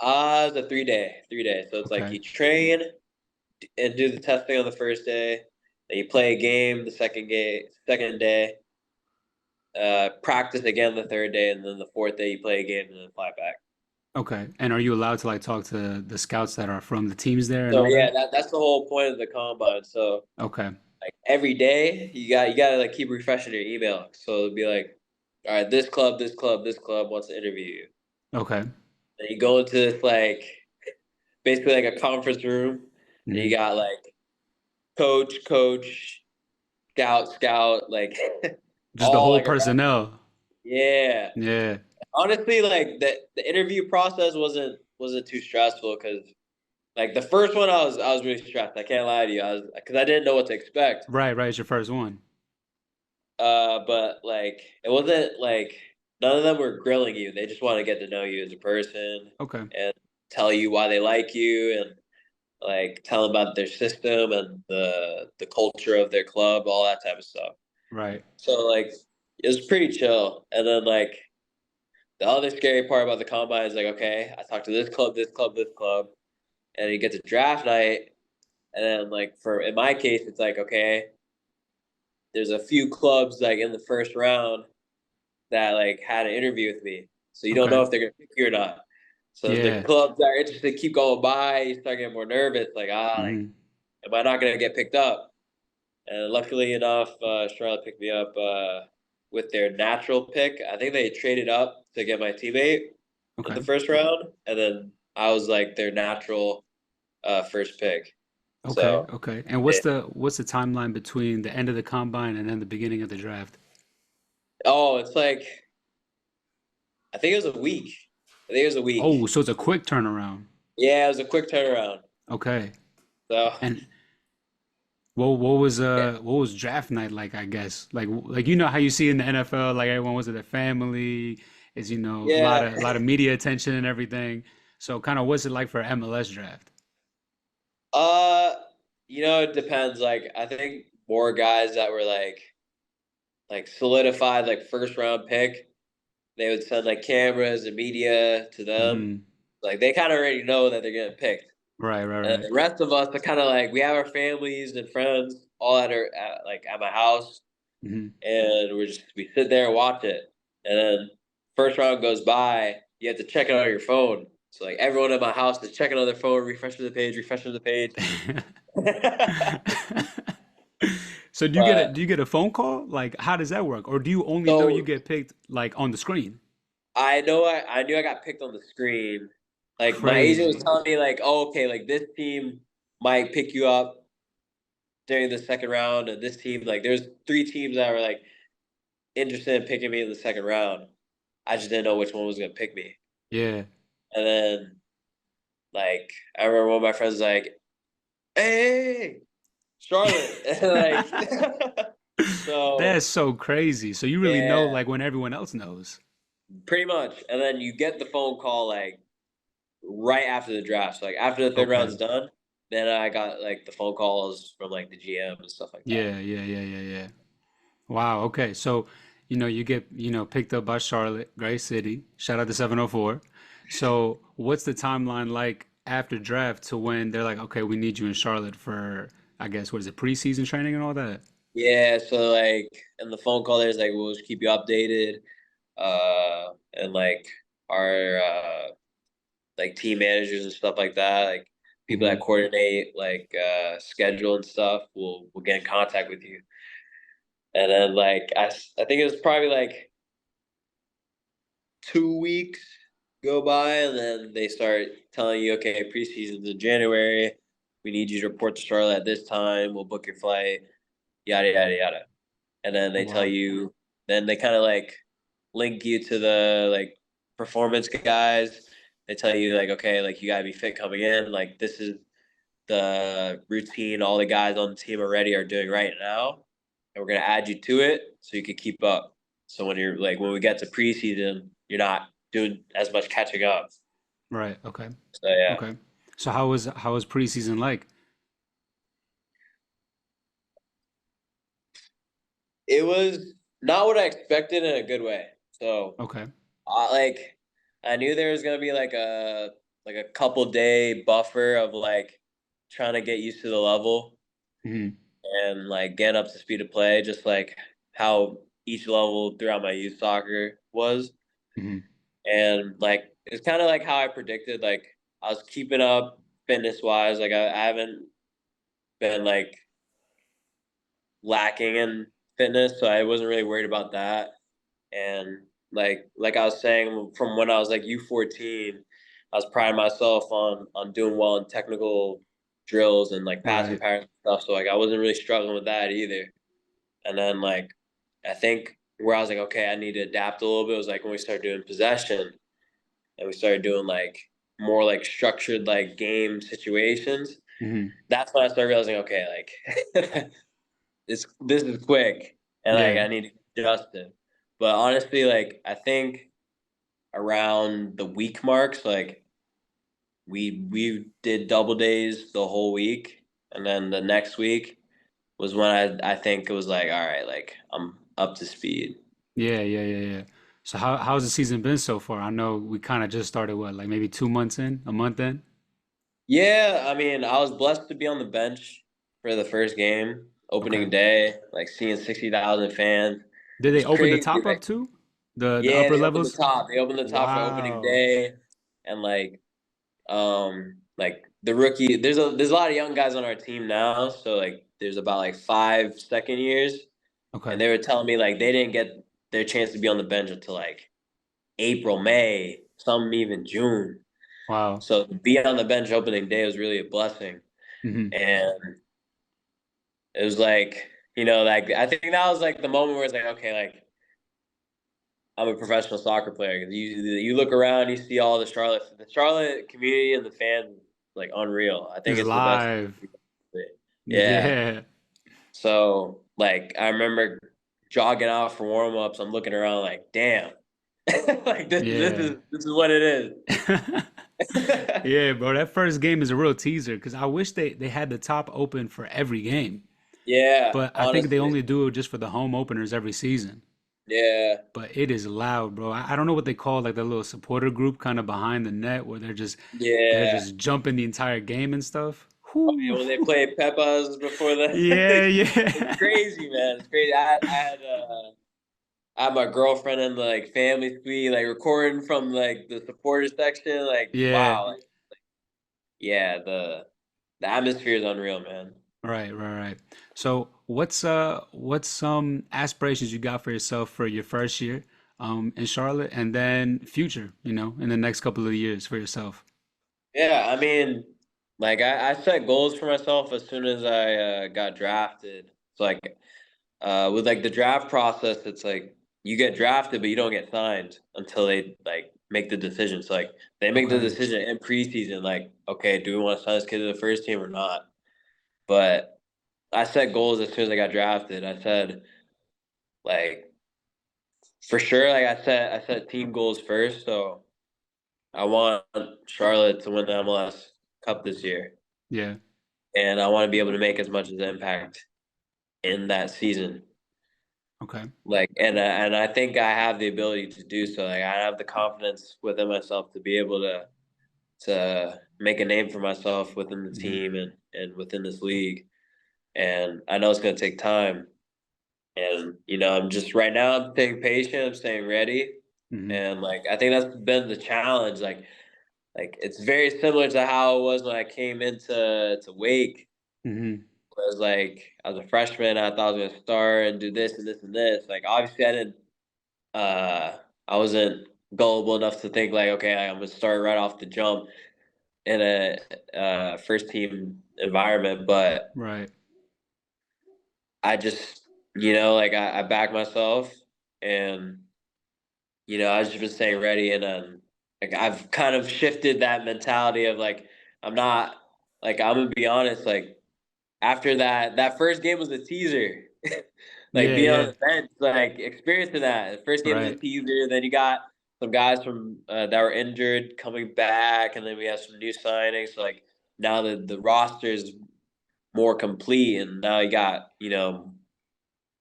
It's a 3 day. So it's like Okay. you train and do the testing on the first day, then you play a game the second day, practice again the third day, and then the fourth day you play a game and then fly back. Okay. And are you allowed to like talk to the scouts that are from the teams there and So all yeah, that? that's the whole point of the combine. So Okay. like every day you gotta like keep refreshing your email. So it'll be like, all right, this club wants to interview you. Okay. And you go into this like basically like a conference room, and you Hmm. got like coach, scout, like Just the all whole like around. personnel. Yeah. Yeah. Honestly, like the interview process wasn't too stressful because like the first one I was really stressed. I can't lie to you. I was because I didn't know what to expect. Right, right. It's your first one. But like it wasn't like none of them were grilling you. They just want to get to know you as a person Okay. and tell you why they like you and like tell them about their system and the culture of their club, all that type of stuff. Right. So like it was pretty chill. And then like the other scary part about the combine is like, okay, I talked to this club, and you get to draft night, and then like for in my case, it's like, okay, there's a few clubs like in the first round that like had an interview with me, so you don't know Okay. if they're gonna pick you or not. So the Yeah. clubs that are interested keep going by. You start getting more nervous, like, Hmm. am I not gonna get picked up? And luckily enough, Charlotte picked me up with their natural pick. I think they traded up to get my teammate in Okay. the first round, and then I was like their natural first pick. Okay. So, Okay. And yeah. what's the timeline between the end of the combine and then the beginning of the draft? Oh, it's like I think it was a week. I think it was a Oh, week. so it's a quick turnaround. Yeah, it was a quick turnaround. Okay. So, And what was yeah, what was draft night like, I guess? Like you know how you see in the NFL, like everyone was with their family, is a lot yeah. of media attention and everything. So kind of what's it like for MLS draft? Uh, it depends. Like, I think more guys that were like solidified, like first round pick, they would send like cameras and media to them. Hmm. Like they kind of already know that they're getting picked. Right, right, And right. the rest of us are kind of like we have our families and friends all at my house, Hmm. and we sit there and watch it. And then first round goes by, you have to check it on your phone. So like everyone in my house is checking on their phone, refreshing the page. So But do you get a phone call? Like how does that work? Or do you only know you so get picked like on the screen? I knew I got picked on the screen. Like my agent was Crazy. telling me like, oh, okay, like this team might pick you up during the second round, and this team like there's three teams that were like interested in picking me in the second round. I just didn't know which one was gonna pick me. Yeah. And then like I remember one of my friends was like, "Hey, Charlotte," and like so That's so crazy. So you really know yeah, like when everyone else knows. pretty much. And then you get the phone call like right after the draft. So like after the third Okay. round's done, then I got like the phone calls from like the GM and stuff like that. Yeah, yeah, yeah, yeah, yeah. Wow, okay. So, you get, picked up by Charlotte, great city. Shout out to 704. So, what's the timeline like after draft to when they're like, okay, we need you in Charlotte for, I guess, what is it, preseason training and all that? Yeah, so like and the phone call there's like we'll just keep you updated. And like our like team managers and stuff like that. Like people Hmm. that coordinate like schedule and stuff will get in contact with you. And then like I think it was probably like 2 weeks go by, and then they start telling you, okay, preseason's in January. We need you to report to Charlotte at this time. We'll book your flight, yada yada yada. And then Oh, they tell wow. you, then they kind of like link you to the like performance guys. They tell you like, okay, like you gotta be fit coming in. Like this is the routine all the guys on the team already are doing right now, and we're gonna add you to it so you can keep up. So when you're like when we get to preseason, you're not doing as much catching up. Right. Okay. So yeah, Okay. So how was preseason like? it was not what I expected in a good way. So Okay. like I knew there was gonna be like a couple day buffer of like trying to get used to the level Hmm. and like getting up to speed of play, just like how each level throughout my youth soccer was. Hmm. And like it's kind of like how I predicted. Like I was keeping up fitness wise. Like I haven't been like lacking in fitness, so I wasn't really worried about that. And like I was saying, from when I was like U14, I was priding myself on doing well in technical drills and like passing Right. patterns and stuff. So like I wasn't really struggling with that either. And then like I think where I was like, okay, I need to adapt a little bit was like when we started doing possession and we started doing like more like structured like game situations. Hmm. That's when I started realizing, okay, like this is quick and like Yeah. I need to adjust it. But honestly, like I think around the week marks, like we did double days the whole week, and then the next week was when I think it was like, all right, like I'm up to speed. Yeah. Yeah. Yeah. Yeah. So how's the season been so far? I know we kind of just started what, like maybe 2 months in, a month in? Yeah, I mean, I was blessed to be on the bench for the first game, Okay. opening day, like seeing 60,000 fans. Did they It's open the crazy. top up Like, too? The yeah, upper they opened the levels? top. They opened the top for opening Wow. day, and like the rookie. There's a lot of young guys on our team now, so like there's about like 5 second years, and Okay. they were telling me like they didn't get their chance to be on the bench until like April, May, some even June. Wow. So to be on the bench opening day was really a blessing. Hmm. And it was like, like I think that was like the moment where it's like, okay, like I'm a professional soccer player. 'Cause you look around, you see all the Charlotte community and the fans, like unreal. I think It's it's the best. live. Yeah. Yeah. So like I remember jogging out for warm ups. I'm looking around like, damn, like this this Yeah. is this is what it is. Yeah, bro. That first game is a real teaser because I wish they had the top open for every game. Yeah, But I think they honestly, only do it just for the home openers every season. yeah, But it is loud, bro. I don't know what they call like the little supporter group kind of behind the net where they're yeah. just jumping the entire game and stuff. Oh yeah, Whew. when they played Pepas before the, Yeah, it's yeah. crazy, man. It's crazy. I had my girlfriend in the like family suite, like recording from like the supporter section. Like, Yeah. wow, like, yeah, the atmosphere is unreal, man. Right, right, right. So what's some aspirations you got for yourself for your first year in Charlotte and then future, in the next couple of years for yourself? Yeah, I mean, like I set goals for myself as soon as I got drafted. So like with like the draft process, it's like you get drafted, but you don't get signed until they like make the decision. So like they make the Okay. decision in preseason, like, okay, do we want to sign this kid to the first team or not? But I set goals as soon as I got drafted. I said like for sure, like I set team goals first. So I want Charlotte to win the MLS Cup this year, Yeah. and I want to be able to make as much as impact in that season. Okay. Like, and I think I have the ability to do so. Like, I have the confidence within myself to be able to make a name for myself within the Hmm. team and within this league. And I know it's going to take time. And I'm just right now. I'm staying patient. I'm staying ready. Hmm. And like, I think that's been the challenge. Like, like it's very similar to how it was when I came into Wake. Hmm. It was like I was a freshman, I thought I was gonna start and do this and this and this. Like obviously uh I wasn't gullible enough to think like, okay, I'm gonna start right off the jump in a first team environment, but Right. I just like I backed myself and I've just been staying ready and like I've kind of shifted that mentality of like I'm not like I'm gonna be honest, like after that first game was a teaser. Like Yeah, being on yeah. the bench, like experiencing that. The first game was a Right. teaser, then you got some guys from that were injured coming back, and then we have some new signings. So, like now the roster is more complete, and now you got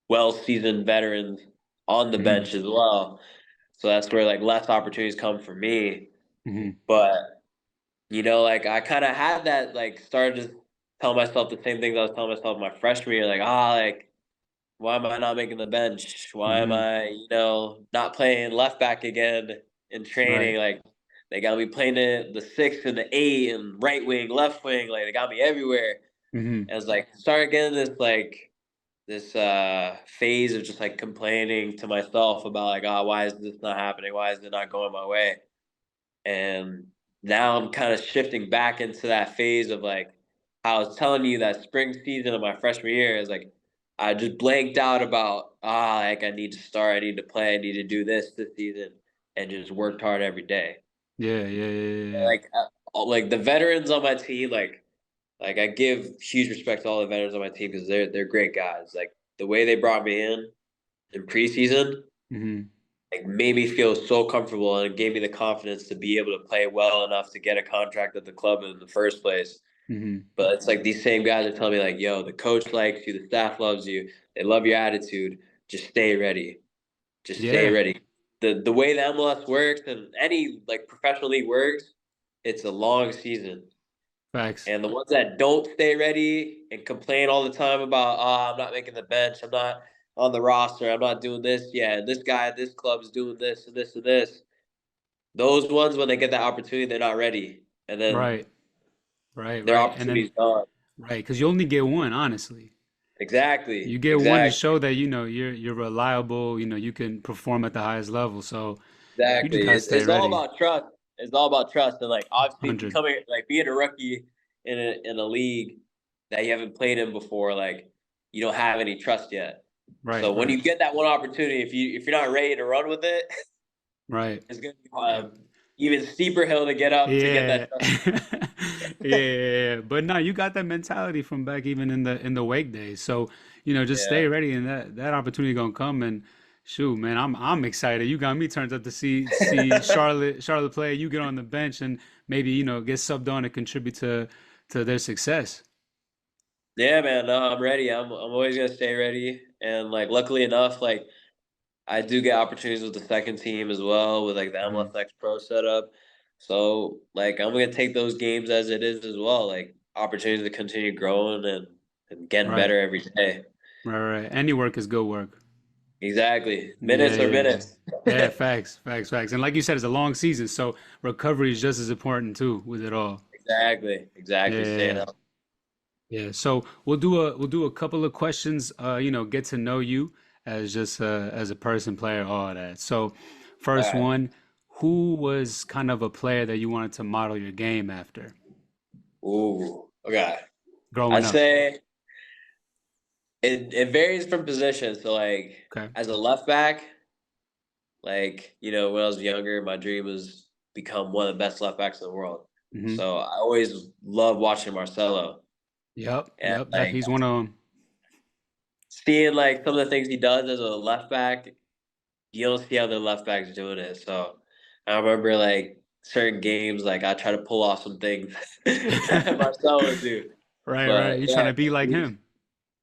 well seasoned veterans on the Hmm. bench as well. So that's where like less opportunities come for me. Hmm. But like I kind of had that like started to tell myself the same things I was telling myself my freshman year, like like why am I not making the bench? Why am Hmm. I not playing left back again in training? Right. Like they got me playing the 6 and the 8 and right wing, left wing. Like they got me everywhere. Hmm. And it's like started getting this phase of just like complaining to myself about like, why is this not happening? Why is it not going my way? And now I'm kind of shifting back into that phase of like how I was telling you that spring season of my freshman year is like I just blanked out about like I need to start, I need to play, I need to do this season, and just worked hard every day. Yeah, yeah, yeah, yeah. Like the veterans on my team, like I give huge respect to all the veterans on my team because they're great guys. Like the way they brought me in preseason, Hmm. like made me feel so comfortable and gave me the confidence to be able to play well enough to get a contract at the club in the first place. Hmm. But it's like these same guys are telling me like, yo, the coach likes you, the staff loves you, they love your attitude. Just stay ready. Just stay Yeah. ready. The way the MLS works and any like professional league works, it's a long season. Facts. And the ones that don't stay ready and complain all the time about, I'm not making the bench, I'm not on the roster, I'm not doing this. Yeah, this guy at this club is doing this and this and this. Those ones, when they get that opportunity, they're not ready, and then Right. Right, their right. And then opportunity's gone. right, because you only get one, honestly. Exactly, You get one to exactly, show that you're reliable, you can perform at the highest level. So you just exactly. gotta stay It's all ready. about trust. It's all about trust, and like obviously 100. becoming like being a rookie in a league that you haven't played in before, like you don't have any trust yet. Right, So when right, you get that one opportunity, if you're not ready to run with it, right. it's gonna be Yep. even steeper hill to get up to get Yeah. that trust. Yeah, yeah, yeah. But no, you got that mentality from back even in the wake days. So, just Yeah. stay ready and that opportunity gonna come and shoot, man, I'm excited. You got me turned up to see Charlotte play. You get on the bench and maybe, get subbed on and contribute to their success. Yeah, man. No, I'm ready. I'm always gonna stay ready. And like, luckily enough, like I do get opportunities with the second team as well with like the Hmm. MLS Pro setup. So like, I'm gonna take those games as it is as well. Like opportunities to continue growing and getting Right. better every day. Right, right. Any work is good work. Exactly. Yeah, Minutes are yeah. minutes. Yeah, facts, facts, facts. And like you said, it's a long season, so recovery is just as important too with it all. Exactly. Yeah, Exactly. yeah, Staying yeah. up. Yeah, so we'll do a couple of questions, get to know you as just as a person, player, all that. So, All first right. one, who was kind of a player that you wanted to model your game after Ooh. Okay. growing I'd up? say it varies from position. So like Okay. as a left back, like, when I was younger, my dream was become one of the best left backs in the world. Mm-hmm. So I always loved watching Marcelo Yep, and yep. That like he's one of them. seeing like some of the things he does as a left back. You don't see other left backs doing it. So I remember like certain games, like I try to pull off some things that Marcelo would do. Right, right. But You're trying yeah, to be like he's him.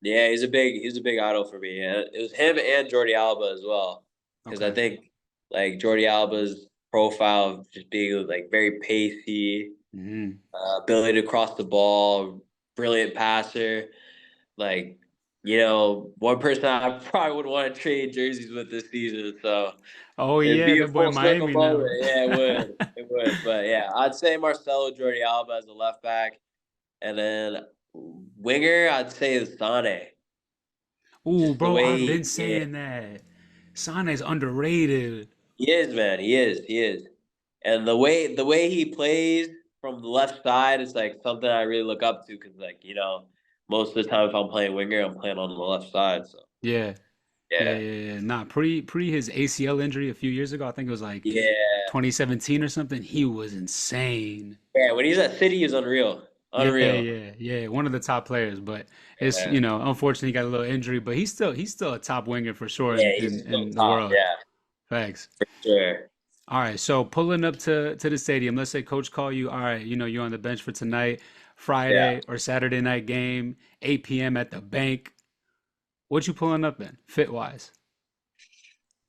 yeah, he's a big idol for me. And it was him and Jordi Alba as well, because I Okay. think like Jordi Alba's profile of just being like very pacey, Mm-hmm. ability to cross the ball, brilliant passer. Like one person I probably would want to trade jerseys with this season. So Oh It'd yeah, be a that boy in full circle Miami moment. now. Yeah, it would. It would. But yeah, I'd say Marcelo Jordi Alba as a left back, and then winger, I'd say Sane. Ooh, Just the bro, way I've been he, yeah, saying that. Sane's underrated. he is, man. He is. He is. And the way he plays from the left side is like something I really look up to because like most of the time if I'm playing winger, I'm playing on the left side. So Yeah. Yeah, yeah, yeah, yeah. Nah, pre his ACL injury a few years ago, I think it was like yeah, 2017 or something. He was insane. yeah. When he's at City, he's unreal, Yeah, unreal. yeah, yeah. One of the top players, but it's, Yeah, unfortunately he got a little injury, but he's still a top winger for sure yeah. in He's in, still in the top. world. Yeah, Facts. for sure. All right, so pulling up to the stadium. Let's say coach call you. All right, you're on the bench for tonight, Yeah. Friday or Saturday night game, 8 p.m. at the bank. What you pulling up in, fit wise?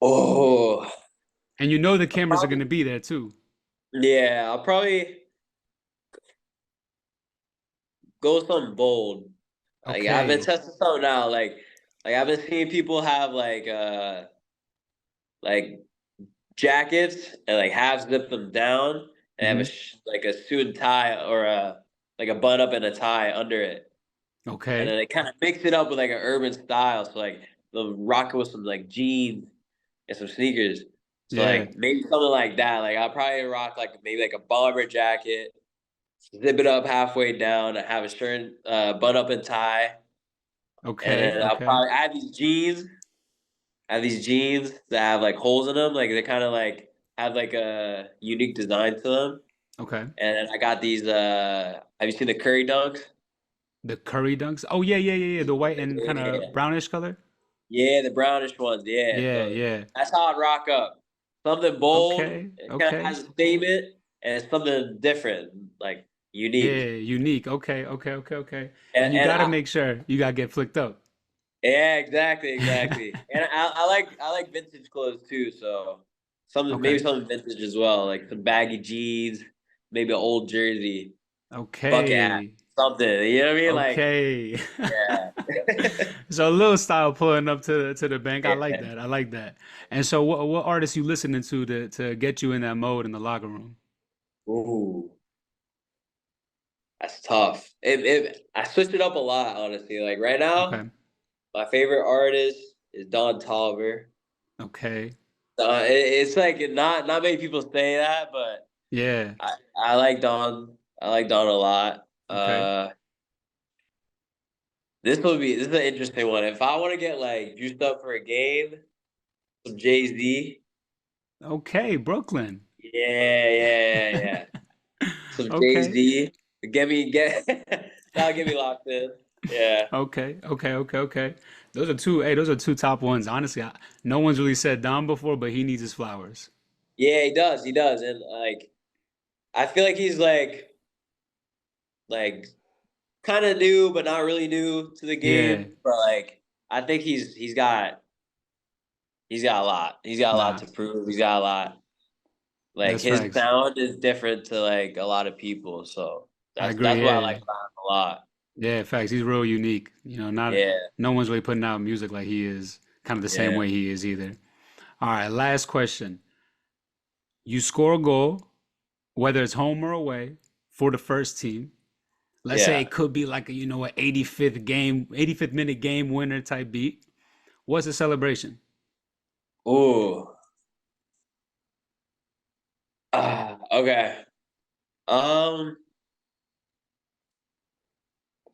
Oh, And you know the cameras are probably. gonna be there too. Yeah, I'll probably go something bold. Like I've been Okay. testing something out. Like I've been seeing people have like jackets and like half zip them down and have Hmm. like a suit and tie or a bun up and a tie under it, and Okay. then they kind of mix it up with like an urban style. So like they'll rock it with some like jeans and some sneakers. So Yeah. like maybe something like that. Like I'll probably rock like maybe like a bomber jacket, zip it up halfway down, and have a shirt, bun up and tie, and Okay. then I'll Okay. probably add these jeans. I have these jeans that have like holes in them, like they kind of like have like a unique design to them. Okay. And then I got these. Have you seen the Curry Dunks? The curry dunks. Oh yeah, yeah, yeah, yeah. The white and kind Yeah, of brownish color. yeah, the brownish ones. Yeah, Yeah, so yeah. that's how I'd rock up. Something bold. Okay. It kind of Okay. has a statement, and it's something different, like Yeah, unique. unique. Okay, okay, okay, okay. And And you and gotta I, make sure you gotta get flicked up. yeah, exactly, exactly. And I like vintage clothes too. So something maybe Okay. something vintage as well, like some baggy jeans, maybe an old jersey, bucket hat, Okay. something. You know what I mean? Like, Okay. yeah. So a little style pulling up to the bank. I like Yeah. that. I like that. And so what artists you listening to get you in that mode in the locker room? Ooh, that's tough. I switched it up a lot, honestly. Like right now, Okay. my favorite artist is Don Tolliver. Okay. It's like not many people say that, but Yeah. I like Don. I like Don a lot. Okay. This is an interesting one. If I want to get like juiced up for a game, some Jay Z. Okay, Brooklyn. Yeah, yeah, yeah, yeah. Some Jay Okay. Z. Get that'll get me locked in. Yeah. Okay. Okay. Okay. Okay. Those are two top ones. Honestly, no one's really said Dom before, but he needs his flowers. Yeah, he does. He does. And like I feel like he's like kind of new, but not really new to the Yeah. game. But like I think he's got a lot. He's got a lot Nah, to prove. He's got a lot. Like that's his facts. sound is different to like a lot of people. So I that's agree. what I like Yeah. about him a lot. Yeah, facts. He's real unique. Not Yeah, no one's really putting out music like he is, kind of the same yeah, way he is either. All right, last question. You score a goal, whether it's home or away, for the first team. Let's say yeah. it could be like a 85th game, 85th minute game winner type beat. What's the celebration? Ooh. Okay. Um,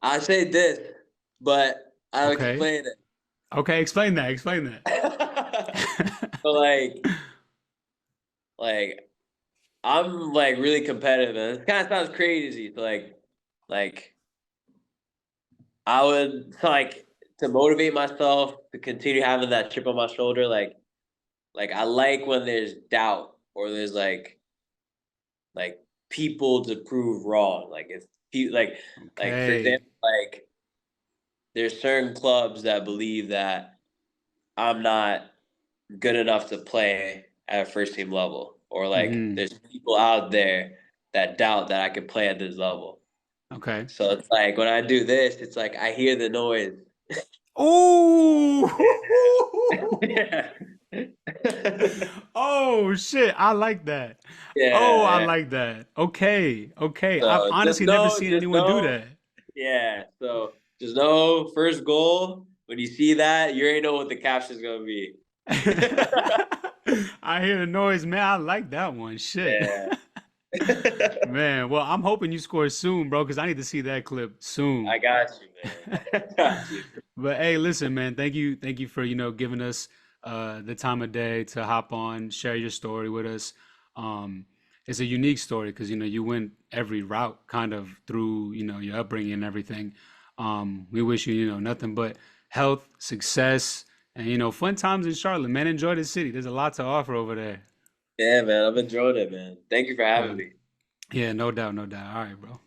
I say this, but I'll Okay. explain Okay, explain that. Explain that. it. So like I'm like really competitive, and it kind of sounds crazy. So like I would so like to motivate myself to continue having that chip on my shoulder. Like I like when there's doubt or there's like people to prove wrong. Like if like for Okay. example, like there's certain clubs that believe that I'm not good enough to play at a first team level, or like Hmm. there's people out there that doubt that I can play at this level. Okay. So it's like when I do this, it's like I hear the noise. Oh, Yeah. Oh shit, I like that. Oh, I Yeah. like that. Okay, okay. I've So honestly never seen just anyone do know, that. yeah. So just know, first goal, when you see that, you already know what the caption's gonna be. I hear the noise, man. I like that one. Shit. Yeah. Man, well, I'm hoping you score soon, bro, because I need to see that clip soon. I got you, man. I got you. But hey, listen, man, thank you for, giving us the time of day to hop on, share your story with us. Um, it's a unique story because, you went every route kind of through, your upbringing and everything. We wish you, nothing but health, success, and, fun times in Charlotte, man. Enjoy the city. There's a lot to offer over there. Yeah, man. I've enjoyed it, man. Thank you for having But me. yeah, no doubt, no doubt. All right, bro.